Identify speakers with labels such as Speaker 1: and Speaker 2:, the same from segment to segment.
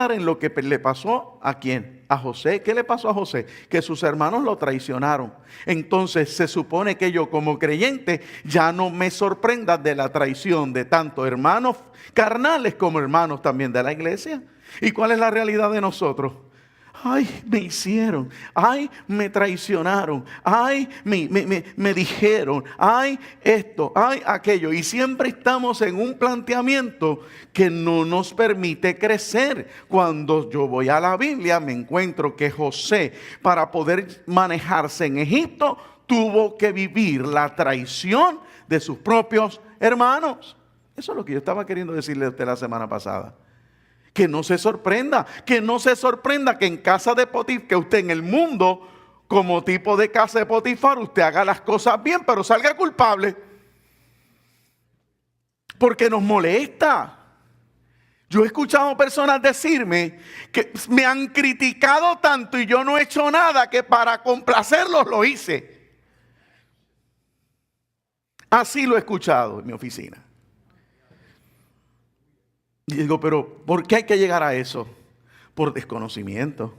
Speaker 1: en lo que le pasó ¿a quién? A José. ¿Qué le pasó a José? Que sus hermanos lo traicionaron. Entonces se supone que yo como creyente ya no me sorprenda de la traición de tanto hermanos carnales como hermanos también de la iglesia. ¿Y cuál es la realidad de nosotros? Ay, me hicieron, ay, me traicionaron, ay, me dijeron, ay, esto, ay, aquello. Y siempre estamos en un planteamiento que no nos permite crecer. Cuando yo voy a la Biblia me encuentro que José, para poder manejarse en Egipto, tuvo que vivir la traición de sus propios hermanos. Eso es lo que yo estaba queriendo decirle a usted la semana pasada. Que no se sorprenda que en casa de Potifar, que usted en el mundo, como tipo de casa de Potifar, usted haga las cosas bien, pero salga culpable. Porque nos molesta. Yo he escuchado personas decirme que me han criticado tanto y yo no he hecho nada que para complacerlos lo hice. Así lo he escuchado en mi oficina. Y digo, pero ¿por qué hay que llegar a eso? Por desconocimiento.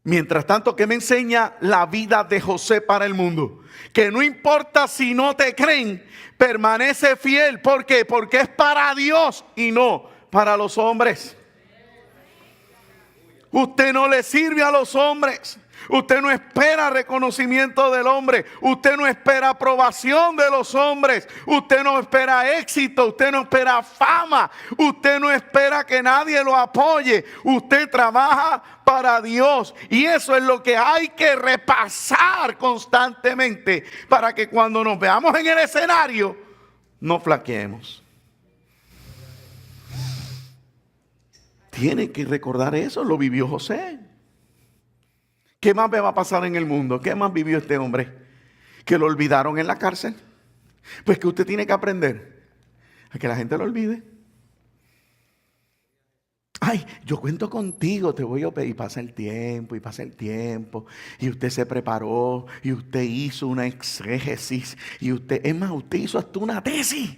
Speaker 1: Mientras tanto, ¿qué me enseña la vida de José para el mundo? Que no importa si no te creen, permanece fiel. ¿Por qué? Porque es para Dios y no para los hombres. Usted no le sirve a los hombres. Usted no espera reconocimiento del hombre. Usted no espera aprobación de los hombres. Usted no espera éxito. Usted no espera fama. Usted no espera que nadie lo apoye. Usted trabaja para Dios. Y eso es lo que hay que repasar constantemente para que cuando nos veamos en el escenario no flaqueemos. Tiene que recordar eso. Lo vivió José. ¿Qué más me va a pasar en el mundo? ¿Qué más vivió este hombre? ¿Que lo olvidaron en la cárcel? Pues que usted tiene que aprender a que la gente lo olvide. Ay, yo cuento contigo, te voy a pedir. Y pasa el tiempo, y pasa el tiempo. Y usted se preparó, y usted hizo una exégesis. Y usted hizo hasta una tesis.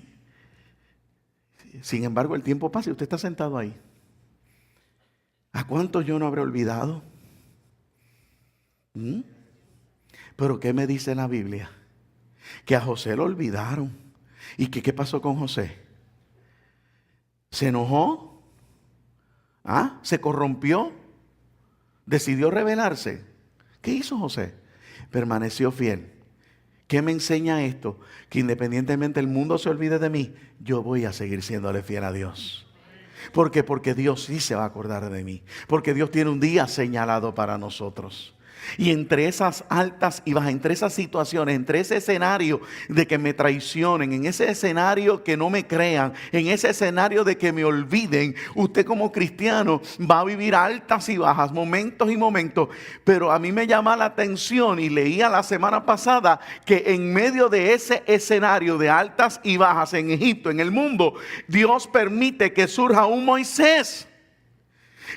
Speaker 1: Sin embargo, el tiempo pasa y usted está sentado ahí. ¿A cuántos yo no habré olvidado? Pero ¿qué me dice la Biblia? Que a José lo olvidaron. ¿Y qué pasó con José? ¿Se enojó? ¿Se corrompió? ¿Decidió rebelarse? ¿Qué hizo José? Permaneció fiel. ¿Qué me enseña esto? Que independientemente el mundo se olvide de mí, yo voy a seguir siéndole fiel a Dios. ¿Por qué? Porque Dios sí se va a acordar de mí. Porque Dios tiene un día señalado para nosotros. Y entre esas altas y bajas, entre esas situaciones, entre ese escenario de que me traicionen, en ese escenario que no me crean, en ese escenario de que me olviden, usted como cristiano va a vivir altas y bajas, momentos y momentos. Pero a mí me llama la atención y leía la semana pasada que en medio de ese escenario de altas y bajas en Egipto, en el mundo, Dios permite que surja un Moisés.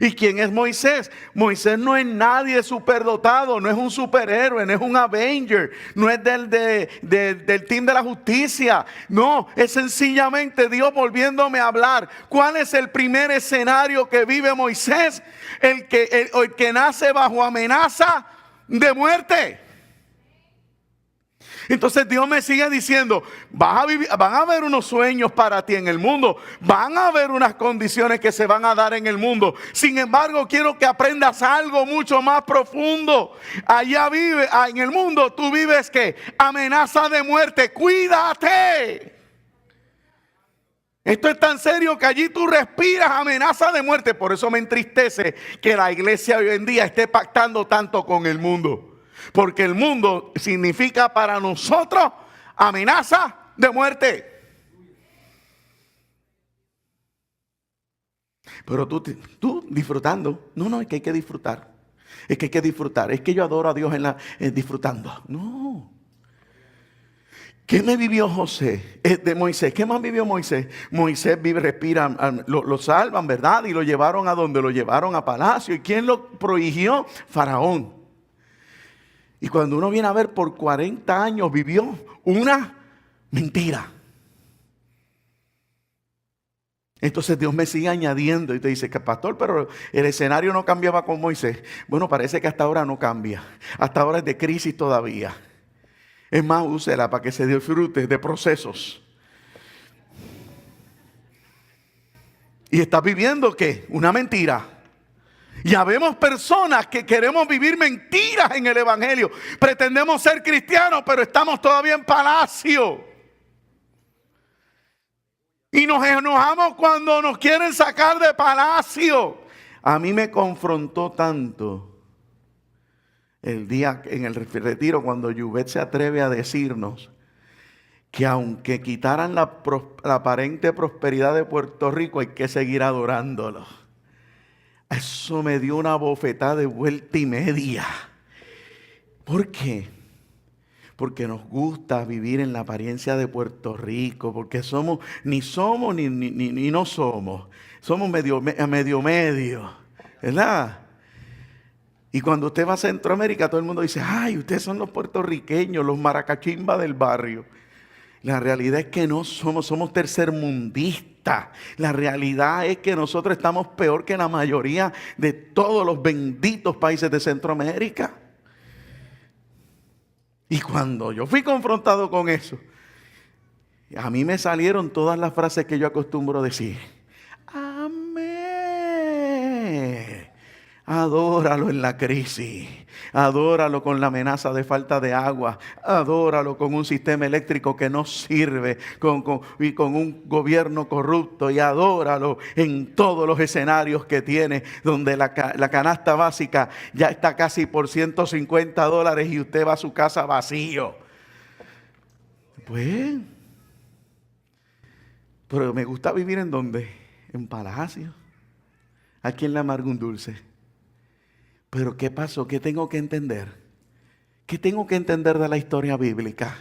Speaker 1: ¿Y quién es Moisés? Moisés no es nadie superdotado, no es un superhéroe, no es un Avenger, no es del team de la justicia. No, es sencillamente Dios volviéndome a hablar. ¿Cuál es el primer escenario que vive Moisés? El que nace bajo amenaza de muerte. Entonces Dios me sigue diciendo, van a haber unos sueños para ti en el mundo, van a haber unas condiciones que se van a dar en el mundo. Sin embargo, quiero que aprendas algo mucho más profundo. Allá en el mundo tú vives ¿qué? Amenaza de muerte. Cuídate. Esto es tan serio que allí tú respiras amenaza de muerte. Por eso me entristece que la iglesia hoy en día esté pactando tanto con el mundo. Porque el mundo significa para nosotros amenaza de muerte. Pero tú disfrutando. No, es que hay que disfrutar. Es que hay que disfrutar. Es que yo adoro a Dios disfrutando. No. ¿Qué me vivió José? De Moisés. ¿Qué más vivió Moisés? Moisés respira, lo salvan, ¿verdad? Y lo llevaron a donde lo llevaron a palacio. ¿Y quién lo prohigió? Faraón. Y cuando uno viene a ver, por 40 años vivió una mentira. Entonces Dios me sigue añadiendo y te dice que pastor, pero el escenario no cambiaba con Moisés. Bueno, parece que hasta ahora no cambia. Hasta ahora es de crisis todavía. Es más, úsela para que se disfrute de procesos. Y estás viviendo ¿qué? Una mentira. Ya vemos personas que queremos vivir mentiras en el evangelio. Pretendemos ser cristianos, pero estamos todavía en palacio. Y nos enojamos cuando nos quieren sacar de palacio. A mí me confrontó tanto el día en el retiro cuando Yuvet se atreve a decirnos que aunque quitaran la aparente prosperidad de Puerto Rico, hay que seguir adorándolo. Eso me dio una bofetada de vuelta y media. ¿Por qué? Porque nos gusta vivir en la apariencia de Puerto Rico, porque ni somos ni no somos. Somos medio, ¿verdad? Y cuando usted va a Centroamérica, todo el mundo dice, ay, ustedes son los puertorriqueños, los maracachimba del barrio. La realidad es que no somos tercermundistas. La realidad es que nosotros estamos peor que la mayoría de todos los benditos países de Centroamérica. Y cuando yo fui confrontado con eso, a mí me salieron todas las frases que yo acostumbro decir. Amén. Adóralo en la crisis. Adóralo con la amenaza de falta de agua. Adóralo con un sistema eléctrico que no sirve. Y con un gobierno corrupto. Y adóralo en todos los escenarios que tiene. Donde la canasta básica ya está casi por $150 y usted va a su casa vacío. Pues, pero me gusta vivir ¿en dónde? En palacio. Aquí en la amarga un dulce. Pero ¿qué pasó? ¿Qué tengo que entender? ¿Qué tengo que entender de la historia bíblica?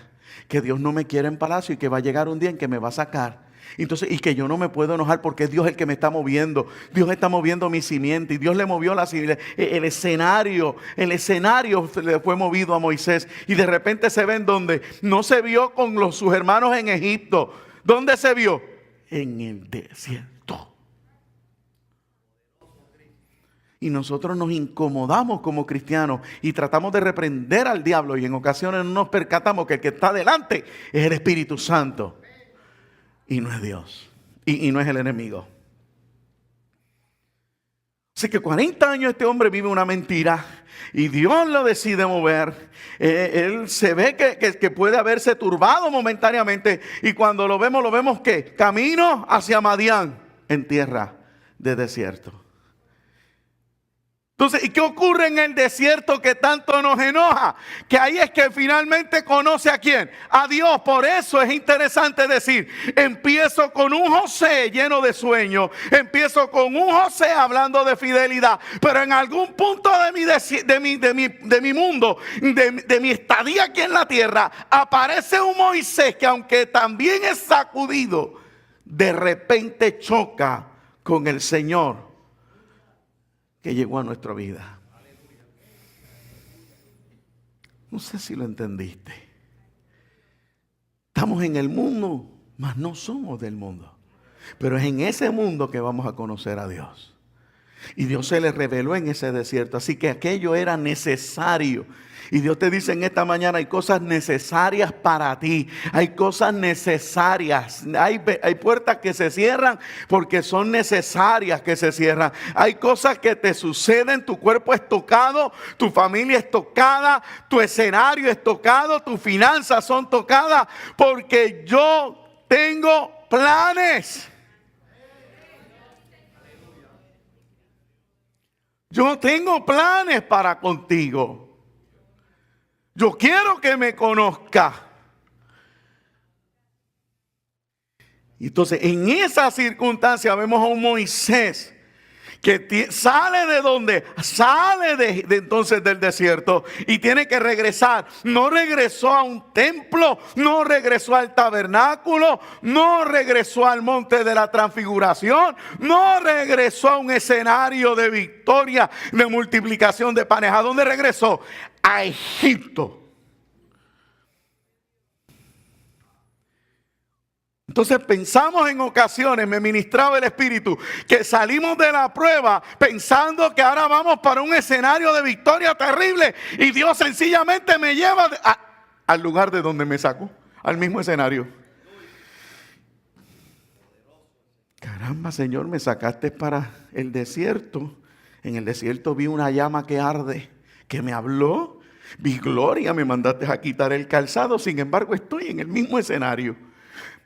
Speaker 1: Que Dios no me quiere en palacio y que va a llegar un día en que me va a sacar. Entonces, y que yo no me puedo enojar porque es Dios el que me está moviendo. Dios está moviendo mi simiente y Dios le movió el escenario. El escenario le fue movido a Moisés y de repente se ven donde no se vio con sus hermanos en Egipto. ¿Dónde se vio? En el desierto. Y nosotros nos incomodamos como cristianos y tratamos de reprender al diablo y en ocasiones no nos percatamos que el que está delante es el Espíritu Santo y no es Dios y no es el enemigo. Así que 40 años este hombre vive una mentira y Dios lo decide mover. Él se ve que puede haberse turbado momentáneamente y cuando lo vemos que camino hacia Madián en tierra de desierto. Entonces, ¿y qué ocurre en el desierto que tanto nos enoja? Que ahí es que finalmente conoce a quién, a Dios. Por eso es interesante decir, empiezo con un José lleno de sueños, empiezo con un José hablando de fidelidad, pero en algún punto de mi mundo, de mi estadía aquí en la tierra, aparece un Moisés que aunque también es sacudido, de repente choca con el Señor que llegó a nuestra vida. No sé si lo entendiste. Estamos en el mundo, mas no somos del mundo. Pero es en ese mundo que vamos a conocer a Dios. Y Dios se le reveló en ese desierto. Así que aquello era necesario. Y Dios te dice en esta mañana, hay cosas necesarias para ti. Hay cosas necesarias. Hay puertas que se cierran porque son necesarias que se cierran. Hay cosas que te suceden. Tu cuerpo es tocado. Tu familia es tocada. Tu escenario es tocado. Tus finanzas son tocadas. Porque yo tengo planes. Yo tengo planes para contigo. Yo quiero que me conozca. Entonces, en esa circunstancia vemos a un Moisés que sale de donde, sale de entonces del desierto y tiene que regresar. No regresó a un templo, no regresó al tabernáculo, no regresó al monte de la transfiguración, no regresó a un escenario de victoria, de multiplicación de panes. ¿A dónde regresó? A Egipto. Entonces pensamos en ocasiones, me ministraba el Espíritu, que salimos de la prueba pensando que ahora vamos para un escenario de victoria terrible y Dios sencillamente me lleva al lugar de donde me sacó, al mismo escenario. Caramba, Señor, me sacaste para el desierto. En el desierto vi una llama que arde, que me habló. Vi gloria, me mandaste a quitar el calzado. Sin embargo, estoy en el mismo escenario.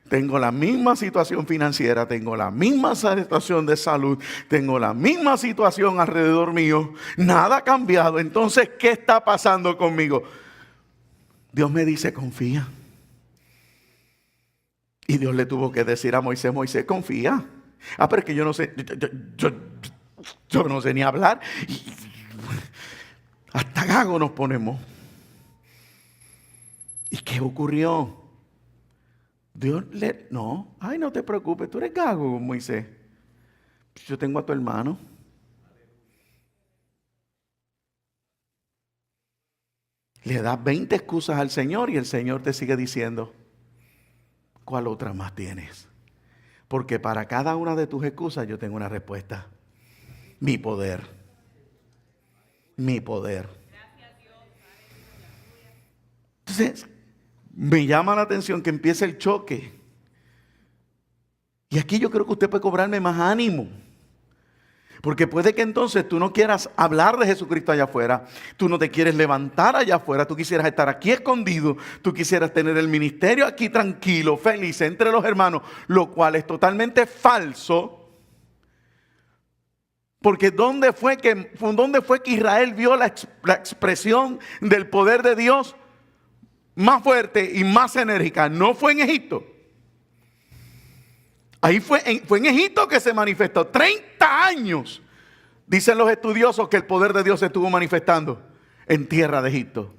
Speaker 1: Tengo la misma situación financiera, tengo la misma situación de salud, tengo la misma situación alrededor mío. Nada ha cambiado. Entonces, ¿qué está pasando conmigo? Dios me dice, confía. Y Dios le tuvo que decir a Moisés, Moisés, confía. Pero es que yo no sé, yo no sé ni hablar. Hasta gago nos ponemos. ¿Y qué ocurrió? Dios no, no te preocupes, tú eres gago, Moisés. Yo tengo a tu hermano. Le das 20 excusas al Señor y el Señor te sigue diciendo, ¿cuál otra más tienes? Porque para cada una de tus excusas yo tengo una respuesta. Mi poder. Mi poder. Entonces, me llama la atención que empiece el choque. Y aquí yo creo que usted puede cobrarme más ánimo. Porque puede que entonces tú no quieras hablar de Jesucristo allá afuera. Tú no te quieres levantar allá afuera. Tú quisieras estar aquí escondido. Tú quisieras tener el ministerio aquí tranquilo, feliz, entre los hermanos. Lo cual es totalmente falso. Porque ¿dónde fue que Israel vio la expresión del poder de Dios más fuerte y más enérgica? No fue en Egipto. Ahí fue en Egipto que se manifestó. 30 años, dicen los estudiosos, que el poder de Dios se estuvo manifestando en tierra de Egipto.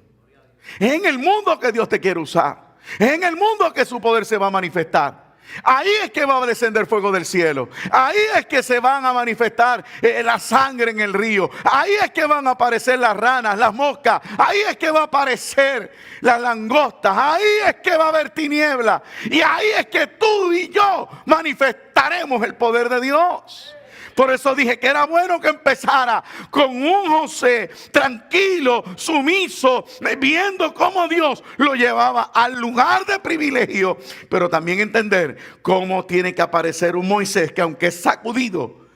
Speaker 1: Es en el mundo que Dios te quiere usar. Es en el mundo que su poder se va a manifestar. Ahí es que va a descender fuego del cielo. Ahí es que se van a manifestar la sangre en el río. Ahí es que van a aparecer las ranas, las moscas. Ahí es que va a aparecer las langostas. Ahí es que va a haber tiniebla. Y ahí es que tú y yo manifestaremos el poder de Dios. Por eso dije que era bueno que empezara con un José tranquilo, sumiso, viendo cómo Dios lo llevaba al lugar de privilegio. Pero también entender cómo tiene que aparecer un Moisés que, aunque es sacudido,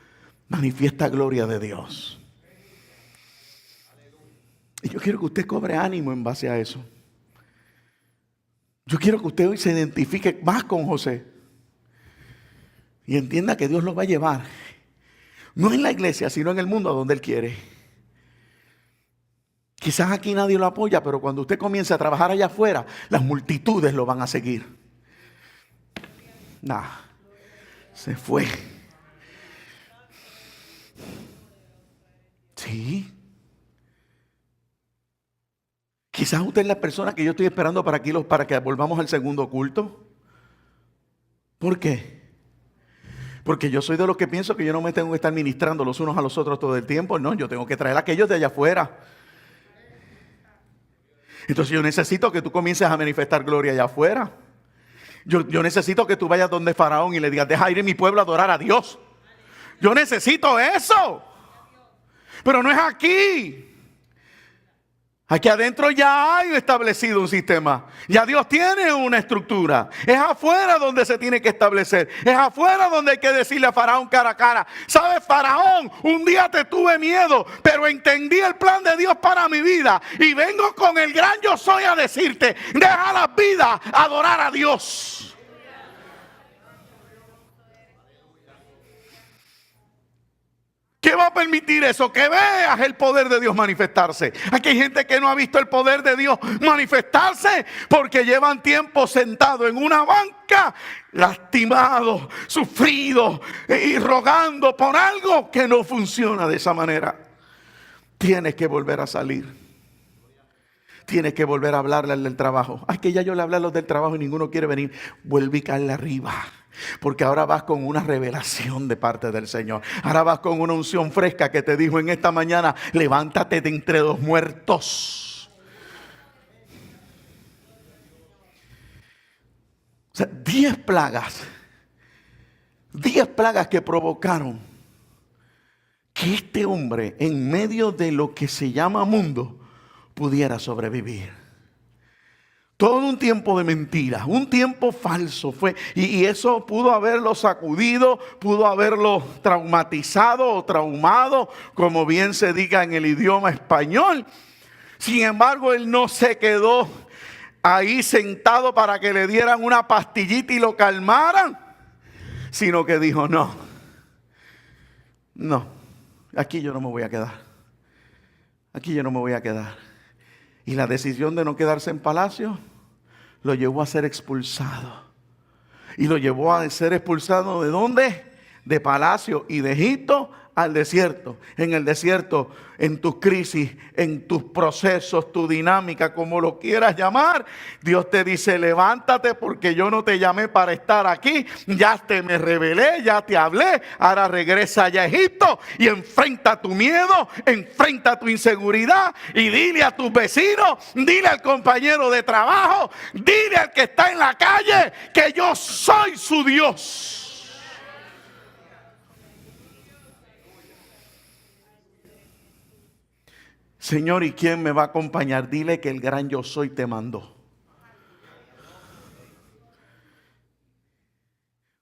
Speaker 1: manifiesta gloria de Dios. Y yo quiero que usted cobre ánimo en base a eso. Yo quiero que usted hoy se identifique más con José y entienda que Dios lo va a llevar. No en la iglesia, sino en el mundo a donde Él quiere. Quizás aquí nadie lo apoya, pero cuando usted comience a trabajar allá afuera, las multitudes lo van a seguir. Se fue. Sí. Quizás usted es la persona que yo estoy esperando para que volvamos al segundo culto. ¿Por qué? Porque yo soy de los que pienso que yo no me tengo que estar ministrando los unos a los otros todo el tiempo. No, yo tengo que traer a aquellos de allá afuera. Entonces yo necesito que tú comiences a manifestar gloria allá afuera. Yo necesito que tú vayas donde Faraón y le digas, deja ir a mi pueblo a adorar a Dios. Yo necesito eso. Pero no es aquí. Aquí adentro ya hay establecido un sistema. Ya Dios tiene una estructura. Es afuera donde se tiene que establecer. Es afuera donde hay que decirle a Faraón cara a cara. ¿Sabes, Faraón? Un día te tuve miedo, pero entendí el plan de Dios para mi vida. Y vengo con el gran yo soy a decirte, deja la vida adorar a Dios. ¿Qué va a permitir eso? Que veas el poder de Dios manifestarse. Aquí hay gente que no ha visto el poder de Dios manifestarse porque llevan tiempo sentados en una banca, lastimados, sufridos y rogando por algo que no funciona de esa manera. Tienes que volver a salir. Tienes que volver a hablarle al del trabajo. Ay, que ya yo le hablé a los del trabajo y ninguno quiere venir. Vuelve y caerle arriba. Porque ahora vas con una revelación de parte del Señor. Ahora vas con una unción fresca que te dijo en esta mañana, levántate de entre los muertos. sea, 10 plagas. 10 plagas que provocaron que este hombre, en medio de lo que se llama mundo, pudiera sobrevivir. Todo un tiempo de mentiras, un tiempo falso fue. Y eso pudo haberlo sacudido, pudo haberlo traumatizado o traumado, como bien se diga en el idioma español. Sin embargo, él no se quedó ahí sentado para que le dieran una pastillita y lo calmaran, sino que dijo, no, aquí yo no me voy a quedar. Aquí yo no me voy a quedar. Y la decisión de no quedarse en palacio lo llevó a ser expulsado. Y lo llevó a ser expulsado ¿de dónde? De palacio y de Egipto al desierto. En el desierto, en tus crisis, en tus procesos, tu dinámica, como lo quieras llamar, Dios te dice, levántate porque yo no te llamé para estar aquí. Ya te me revelé, ya te hablé. Ahora regresa allá a Egipto y enfrenta tu miedo, enfrenta tu inseguridad y dile a tus vecinos, dile al compañero de trabajo, dile al que está en la calle que yo soy su Dios. Señor, ¿y quién me va a acompañar? Dile que el gran yo soy te mandó.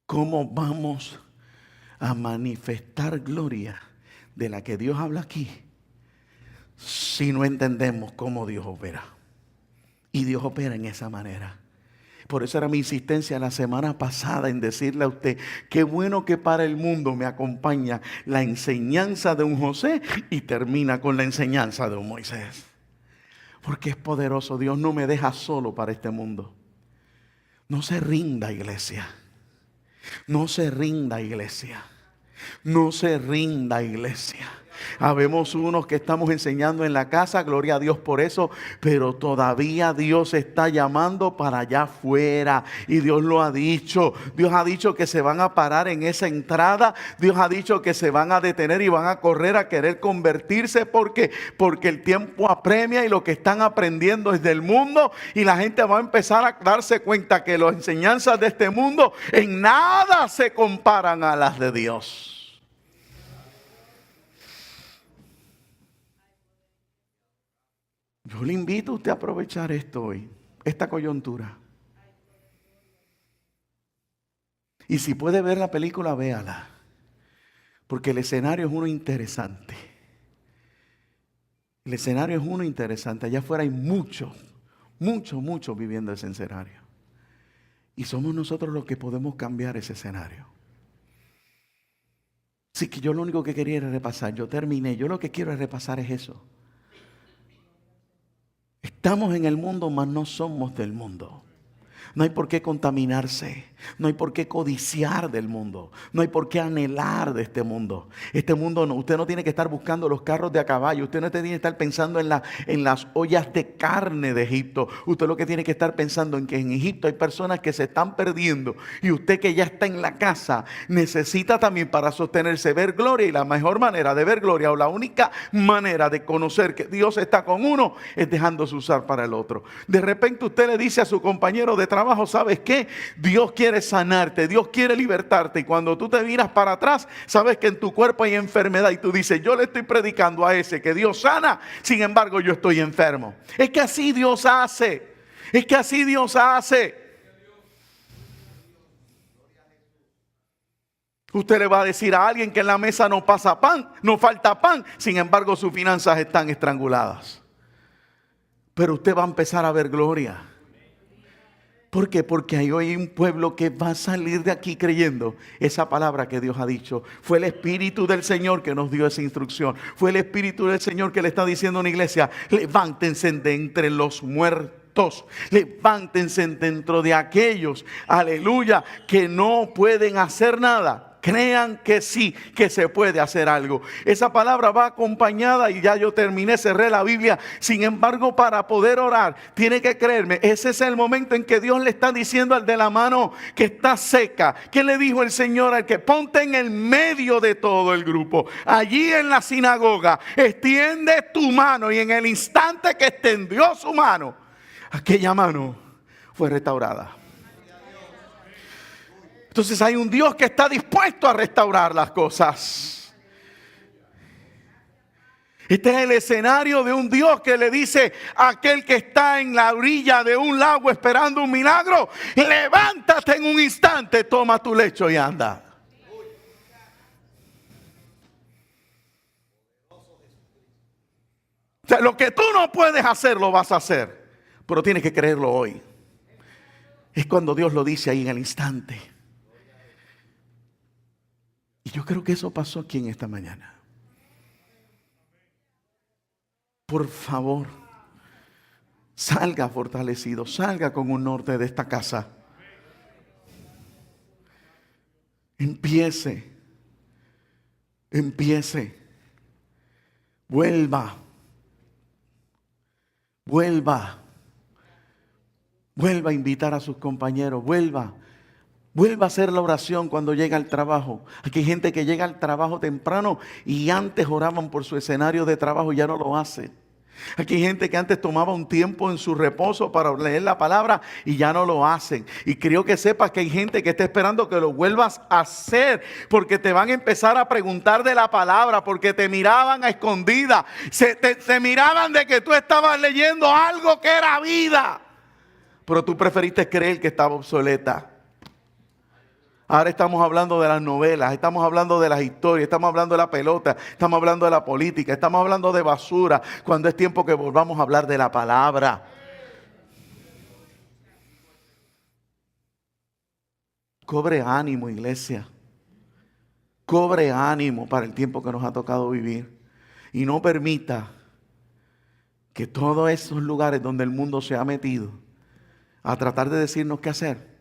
Speaker 1: ¿Cómo vamos a manifestar gloria de la que Dios habla aquí si no entendemos cómo Dios opera? Y Dios opera en esa manera. Por eso era mi insistencia la semana pasada en decirle a usted, qué bueno que para el mundo me acompaña la enseñanza de un José y termina con la enseñanza de un Moisés. Porque es poderoso. Dios no me deja solo para este mundo. No se rinda, iglesia. No se rinda, iglesia. No se rinda, iglesia. Habemos unos que estamos enseñando en la casa, gloria a Dios por eso, pero todavía Dios está llamando para allá afuera y Dios lo ha dicho. Dios ha dicho que se van a parar en esa entrada, Dios ha dicho que se van a detener y van a correr a querer convertirse porque el tiempo apremia y lo que están aprendiendo es del mundo y la gente va a empezar a darse cuenta que las enseñanzas de este mundo en nada se comparan a las de Dios. Yo le invito a usted a aprovechar esto hoy, esta coyuntura. Y si puede ver la película, véala. Porque el escenario es uno interesante. El escenario es uno interesante. Allá afuera hay muchos viviendo ese escenario. Y somos nosotros los que podemos cambiar ese escenario. Así que yo lo único que quería era repasar. Yo terminé. Yo lo que quiero es repasar es eso. Estamos en el mundo, mas no somos del mundo. No hay por qué contaminarse. No hay por qué codiciar del mundo. No hay por qué anhelar de este mundo. Este mundo no. Usted no tiene que estar buscando los carros de a caballo. Usted no tiene que estar pensando en las ollas de carne de Egipto. Usted lo que tiene que estar pensando en que en Egipto hay personas que se están perdiendo. Y usted que ya está en la casa necesita también para sostenerse ver gloria. Y la mejor manera de ver gloria o la única manera de conocer que Dios está con uno es dejándose usar para el otro. De repente usted le dice a su compañero de trabajo, ¿sabes qué? Dios quiere sanarte, Dios quiere libertarte. Y cuando tú te miras para atrás, sabes que en tu cuerpo hay enfermedad y tú dices, yo le estoy predicando a ese que Dios sana, sin embargo yo estoy enfermo. Es que así Dios hace. Es que así Dios hace. Usted le va a decir a alguien que en la mesa no pasa pan, no falta pan, sin embargo sus finanzas están estranguladas. Pero usted va a empezar a ver gloria. ¿Por qué? Porque hay hoy un pueblo que va a salir de aquí creyendo esa palabra que Dios ha dicho. Fue el Espíritu del Señor que nos dio esa instrucción. Fue el Espíritu del Señor que le está diciendo a una iglesia, levántense de entre los muertos. Levántense dentro de aquellos, aleluya, que no pueden hacer nada. Crean que sí, que se puede hacer algo. Esa palabra va acompañada y ya yo terminé, cerré la Biblia. Sin embargo, para poder orar, tiene que creerme. Ese es el momento en que Dios le está diciendo al de la mano que está seca. ¿Qué le dijo el Señor al que? Ponte en el medio de todo el grupo. Allí en la sinagoga, extiende tu mano y en el instante que extendió su mano, aquella mano fue restaurada. Entonces hay un Dios que está dispuesto a restaurar las cosas. Este es el escenario de un Dios que le dice a aquel que está en la orilla de un lago esperando un milagro: levántate en un instante, toma tu lecho y anda. O sea, lo que tú no puedes hacer, lo vas a hacer, pero tienes que creerlo hoy. Es cuando Dios lo dice ahí en el instante. Y yo creo que eso pasó aquí en esta mañana. Por favor, salga fortalecido, salga con un norte de esta casa. Empiece. Vuelva a invitar a sus compañeros, vuelva a hacer la oración cuando llega al trabajo. Aquí hay gente que llega al trabajo temprano y antes oraban por su escenario de trabajo y ya no lo hace. Aquí hay gente que antes tomaba un tiempo en su reposo para leer la palabra y ya no lo hacen. Y creo que sepas que hay gente que está esperando que lo vuelvas a hacer, porque te van a empezar a preguntar de la palabra, porque te miraban a escondida, te miraban de que tú estabas leyendo algo que era vida, pero tú preferiste creer que estaba obsoleta. Ahora estamos hablando de las novelas, estamos hablando de las historias, estamos hablando de la pelota, estamos hablando de la política, estamos hablando de basura, cuando es tiempo que volvamos a hablar de la palabra. Cobre ánimo, iglesia. Cobre ánimo para el tiempo que nos ha tocado vivir. Y no permita que todos esos lugares donde el mundo se ha metido a tratar de decirnos qué hacer,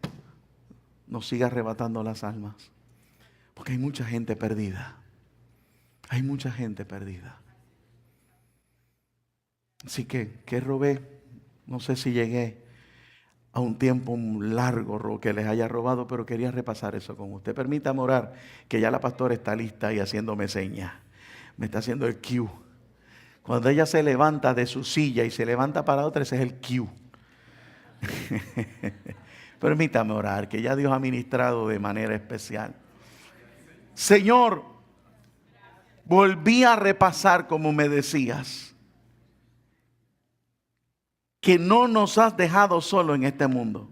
Speaker 1: nos siga arrebatando las almas. Porque hay mucha gente perdida. Hay mucha gente perdida. Así que robé, no sé si llegué a un tiempo largo que les haya robado, pero quería repasar eso con usted. Permítame orar, que ya la pastora está lista y haciéndome señas. Me está haciendo el cue. Cuando ella se levanta de su silla y se levanta para otra, ese es el cue. Permítame orar, que ya Dios ha ministrado de manera especial. Señor, volví a repasar como me decías, que no nos has dejado solo en este mundo.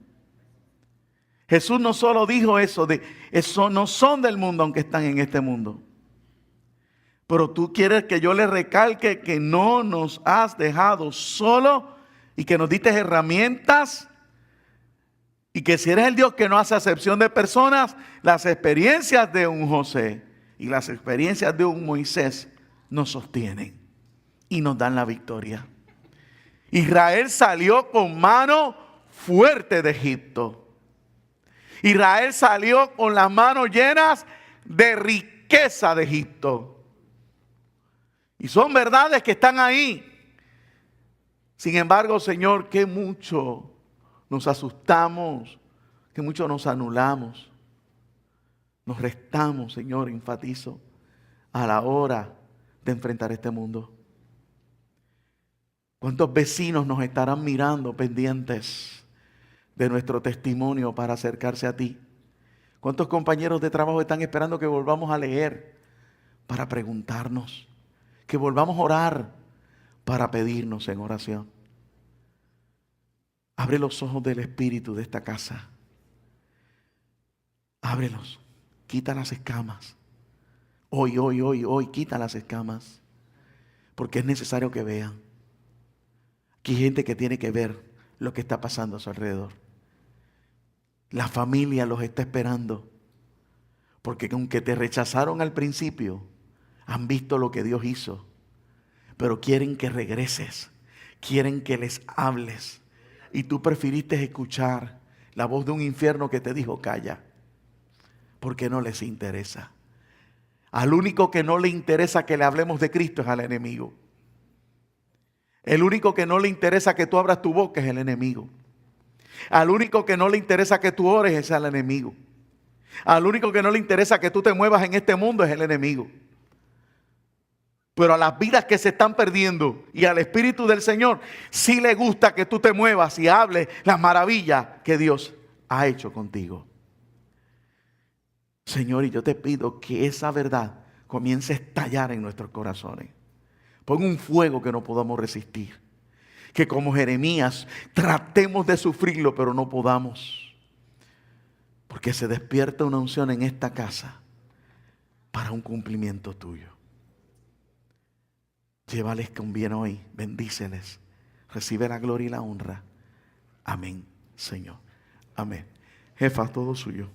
Speaker 1: Jesús no solo dijo eso, no son del mundo aunque están en este mundo. Pero tú quieres que yo le recalque que no nos has dejado solo y que nos diste herramientas. Y que si eres el Dios que no hace acepción de personas, las experiencias de un José y las experiencias de un Moisés nos sostienen y nos dan la victoria. Israel salió con mano fuerte de Egipto. Israel salió con las manos llenas de riqueza de Egipto. Y son verdades que están ahí. Sin embargo, Señor, que mucho nos asustamos, que mucho nos anulamos, nos restamos, Señor, enfatizo, a la hora de enfrentar este mundo. ¿Cuántos vecinos nos estarán mirando pendientes de nuestro testimonio para acercarse a ti? ¿Cuántos compañeros de trabajo están esperando que volvamos a leer para preguntarnos? Que volvamos a orar para pedirnos en oración. Abre los ojos del espíritu de esta casa. Ábrelos. Quita las escamas. Hoy, quita las escamas. Porque es necesario que vean. Aquí hay gente que tiene que ver lo que está pasando a su alrededor. La familia los está esperando. Porque aunque te rechazaron al principio, han visto lo que Dios hizo. Pero quieren que regreses. Quieren que les hables. Y tú preferiste escuchar la voz de un infierno que te dijo calla. Porque no les interesa. Al único que no le interesa que le hablemos de Cristo es al enemigo. El único que no le interesa que tú abras tu boca es el enemigo. Al único que no le interesa que tú ores es al enemigo. Al único que no le interesa que tú te muevas en este mundo es el enemigo. Pero a las vidas que se están perdiendo y al Espíritu del Señor sí le gusta que tú te muevas y hables las maravillas que Dios ha hecho contigo. Señor, y yo te pido que esa verdad comience a estallar en nuestros corazones. Pon un fuego que no podamos resistir. Que como Jeremías tratemos de sufrirlo, pero no podamos. Porque se despierta una unción en esta casa para un cumplimiento tuyo. Llévales con bien hoy, bendíceles. Recibe la gloria y la honra. Amén, Señor. Amén. Jefa, todo suyo.